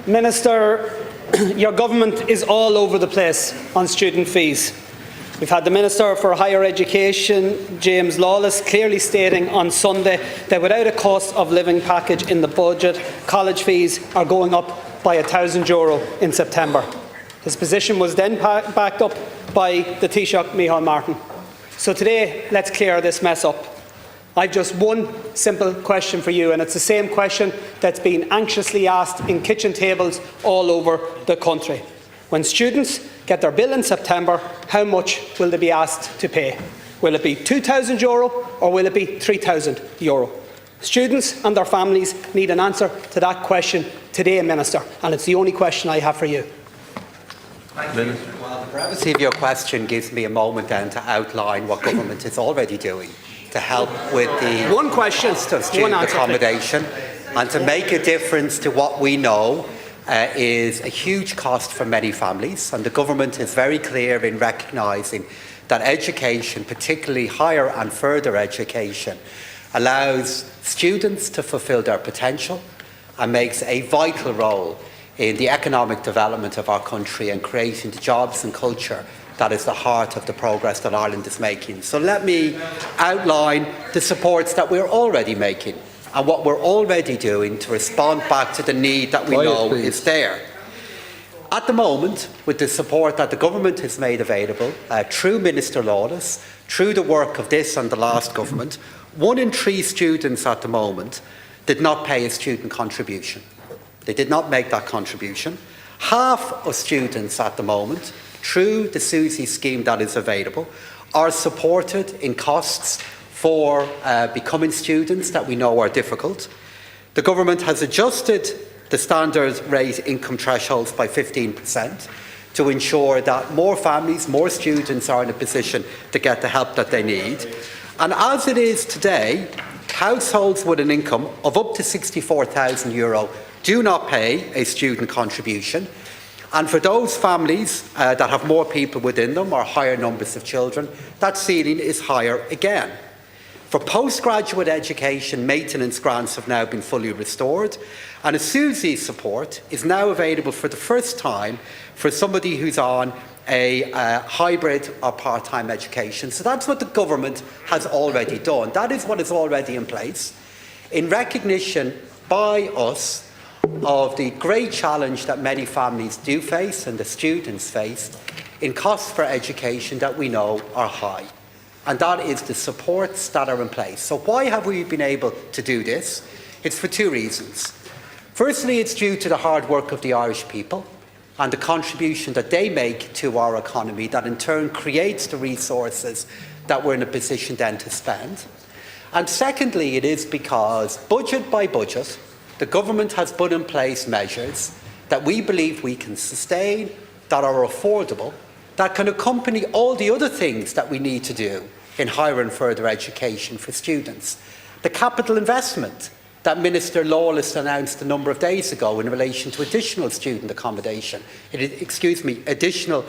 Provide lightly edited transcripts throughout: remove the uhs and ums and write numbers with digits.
Minister, your government is all over the place on student fees. We've had the Minister for Higher Education, James Lawless, clearly stating on Sunday that without a cost of living package in the budget, college fees are going up by €1,000 in September. His position was then backed up by the Taoiseach Micheál Martin. So today, let's clear this mess up. I've just one simple question for you, and it's the same question that's been anxiously asked in kitchen tables all over the country. When students get their bill in September, how much will they be asked to pay? Will it be €2,000 or will it be €3,000? Students and their families need an answer to that question today, Minister, and it's the only question I have for you. Minister. Well, the brevity of your question gives me a moment then to outline what government is already doing to help with the cost of student accommodation and to make a difference to what we know is a huge cost for many families. And the government is very clear in recognising that education, particularly higher and further education, allows students to fulfil their potential and makes a vital role in the economic development of our country and creating the jobs and culture that is the heart of the progress that Ireland is making. So let me outline the supports that we're already making and what we're already doing to respond back to the need that we know is there. At the moment, with the support that the government has made available, through Minister Lawless, through the work of this and the last government, 1 in 3 students at the moment did not pay a student contribution. They did not make that contribution. Half of students at the moment, through the SUSI scheme that is available, are supported in costs for becoming students that we know are difficult. The government has adjusted the standard rate income thresholds by 15% to ensure that more families, more students are in a position to get the help that they need. And as it is today, households with an income of up to €64,000 do not pay a student contribution. And for those families that have more people within them or higher numbers of children, that ceiling is higher again. For postgraduate education, maintenance grants have now been fully restored, and a SUSI support is now available for the first time for somebody who's on a hybrid or part-time education. So that's what the government has already done. That is what is already in place. In recognition by us of the great challenge that many families do face and the students face in costs for education that we know are high. And that is the supports that are in place. So why have we been able to do this? It's for 2 reasons. Firstly, it's due to the hard work of the Irish people and the contribution that they make to our economy that in turn creates the resources that we're in a position then to spend. And secondly, it is because budget by budget, the government has put in place measures that we believe we can sustain, that are affordable, that can accompany all the other things that we need to do in higher and further education for students. The capital investment that Minister Lawless announced a number of days ago in relation to additional student accommodation, additional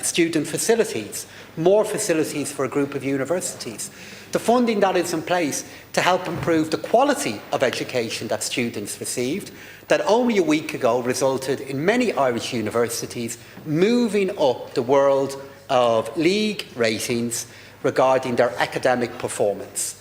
student facilities, more facilities for a group of universities. The funding that is in place to help improve the quality of education that students received, that only a week ago resulted in many Irish universities moving up the world of league ratings regarding their academic performance.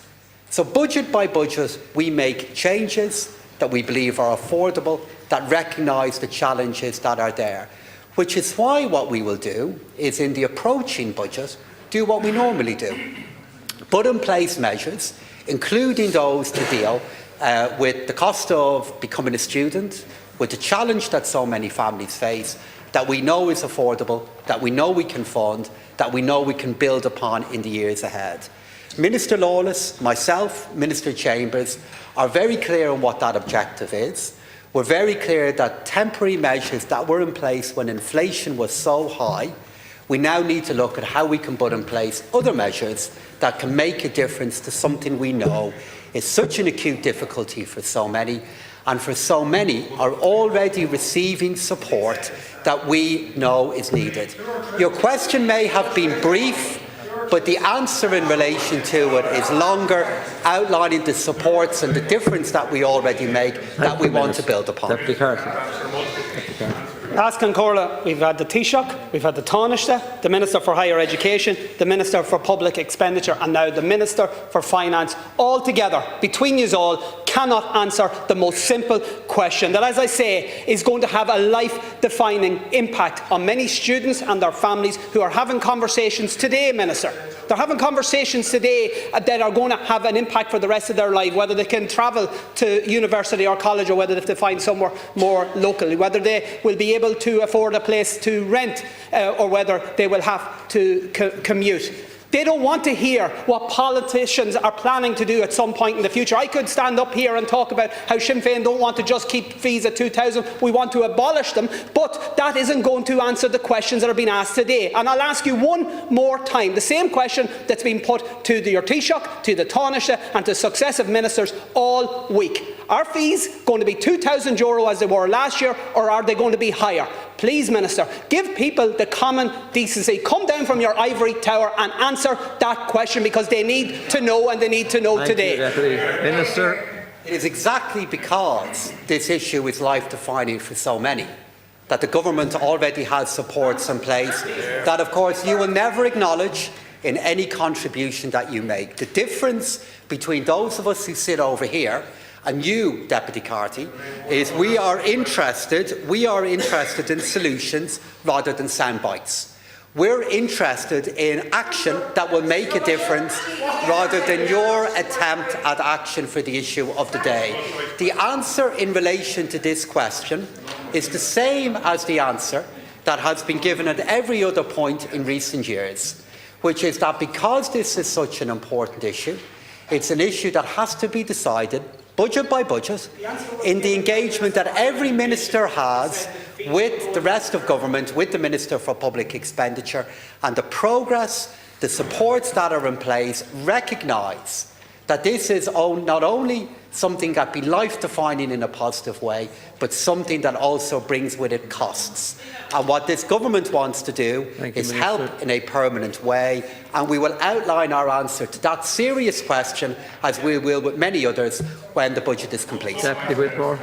So budget by budget, we make changes that we believe are affordable, that recognise the challenges that are there, which is why what we will do is in the approaching budget, do what we normally do. Put in place measures, including those to deal with the cost of becoming a student, with the challenge that so many families face, that we know is affordable, that we know we can fund, that we know we can build upon in the years ahead. Minister Lawless, myself, Minister Chambers are very clear on what that objective is. We're very clear that temporary measures that were in place when inflation was so high, we now need to look at how we can put in place other measures that can make a difference to something we know is such an acute difficulty for so many, and for so many are already receiving support that we know is needed. Your question may have been brief, but the answer in relation to it is longer, outlining the supports and the difference that we already make that we want to build upon. Deputy Carthy. Last Concórla, we've had the Taoiseach, we've had the Taoiseach, the Minister for Higher Education, the Minister for Public Expenditure and now the Minister for Finance, all together, between you all, cannot answer the most simple question that, as I say, is going to have a life-defining impact on many students and their families who are having conversations today, Minister. They're having conversations today that are going to have an impact for the rest of their life, whether they can travel to university or college or whether they have to find somewhere more locally, whether they will be able to afford a place to rent or whether they will have to commute. They don't want to hear what politicians are planning to do at some point in the future. I could stand up here and talk about how Sinn Féin don't want to just keep fees at 2,000, we want to abolish them, but that isn't going to answer the questions that are being asked today. And I'll ask you one more time, the same question that's been put to your Taoiseach, to the Taoiseach and to successive ministers all week. Are fees going to be €2,000 as they were last year, or are they going to be higher? Please, Minister, give people the common decency. Come down from your ivory tower and answer that question, because they need to know, and they need to know today. Thank you, Deputy Minister. It is exactly because this issue is life-defining for so many that the government already has supports in place that, of course, you will never acknowledge in any contribution that you make. The difference between those of us who sit over here and you, Deputy Carthy, is we are interested in solutions rather than sound bites. We're interested in action that will make a difference rather than your attempt at action for the issue of the day. The answer in relation to this question is the same as the answer that has been given at every other point in recent years, which is that because this is such an important issue, it's an issue that has to be decided budget by budget, in the engagement that every minister has with the rest of government, with the Minister for Public Expenditure, and the progress, the supports that are in place recognise that this is not only something that be life-defining in a positive way, but something that also brings with it costs. And what this government wants to do is help in a permanent way, and we will outline our answer to that serious question, as we will with many others, when the budget is complete. Deputy Whitmore.